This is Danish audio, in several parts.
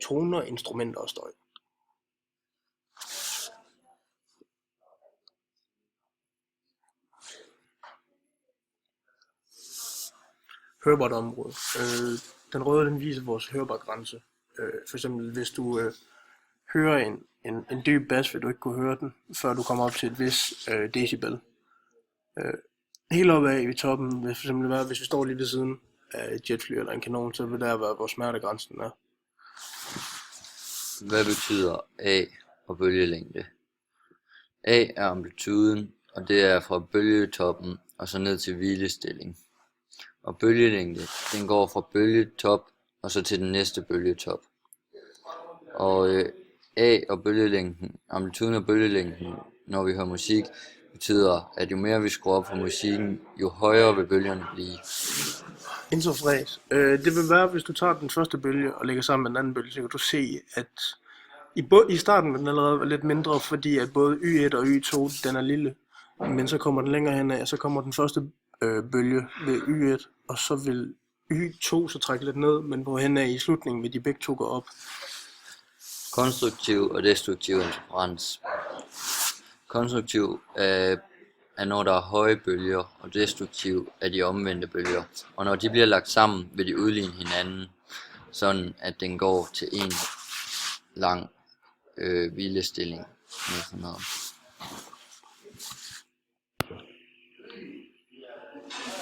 toner, instrumenter og støj. Hørbart område. Den røde, den viser vores hørbare grænse. For eksempel, hvis du hører en dyb bas, vil du ikke kunne høre den, før du kommer op til et vis decibel. Helt oppe af i toppen, vil for eksempel være, hvis vi står lige ved siden af et jetfly eller en kanon, så vil der være, hvor smertegrænsen er. Hvad betyder A og bølgelængde? A er amplituden, og det er fra bølgetoppen og så ned til hvilestilling. Og bølgelængde, den går fra bølgetop og så til den næste bølgetop. Og A og bølgelængden, amplituden og bølgelængden, når vi hører musik, betyder, at jo mere vi skruer op for musikken, jo højere vil bølgerne blive. Interfræs. Det vil være, hvis du tager den første bølge og lægger sammen med den anden bølge, så kan du se, at i starten er den allerede lidt mindre, fordi at både Y1 og Y2, den er lille. Men så kommer den længere hen af, så kommer den første bølge ved Y1, og så vil Y2 så trække lidt ned, men på hen af i slutningen vil de begge to gå op. Konstruktiv og destruktiv interferens. Konstruktiv er når der er høje bølger, og destruktiv er de omvendte bølger. Og når de bliver lagt sammen, vil de udligne hinanden, sådan at den går til en lang hvilestilling. Med sådan noget.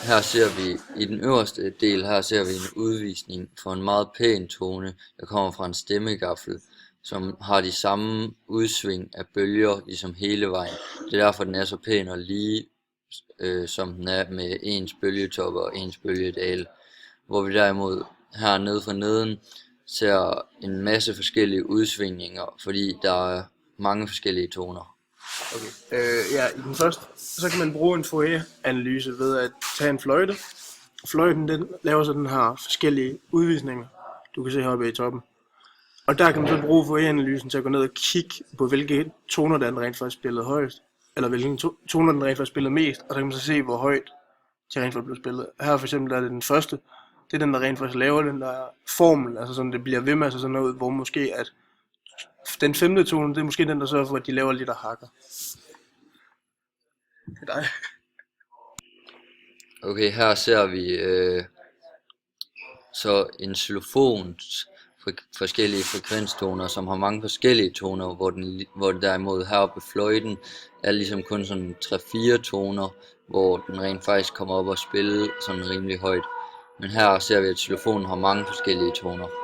Her ser vi, i den øverste del, her ser vi en udvisning for en meget pæn tone, der kommer fra en stemmegaffel, som har de samme udsving af bølger ligesom hele vejen. Det er derfor den er så pæn og lige, som den er med ens bølgetop og ens bølgedale. Hvor vi derimod her nede for neden ser en masse forskellige udsvingninger, fordi der er mange forskellige toner. Okay. I den første, så kan man bruge en Fourier-analyse ved at tage en fløjte. Fløjten, den laver så den her forskellige udvisninger, du kan se heroppe i toppen. Og der kan man så bruge Fourier-analysen til at gå ned og kigge på, hvilke toner den rent faktisk spillede højst, eller hvilke toner den rent faktisk spillede mest, og så kan man så se, hvor højt de rent faktisk blev spillet. Her for eksempel er det den første, det er den, der rent faktisk laver den der formel, altså sådan, det bliver ved med, altså sådan noget, hvor måske at den femte tone, det er måske den, der sørger for, at de laver lidt af hakker. Det er dig. Okay, her ser vi så en xylofons forskellige frekvenstoner, som har mange forskellige toner, hvor det derimod heroppe fløjten er ligesom kun sådan 3-4 toner, hvor den rent faktisk kommer op og spiller sådan rimelig højt. Men her ser vi, at xylofonen har mange forskellige toner.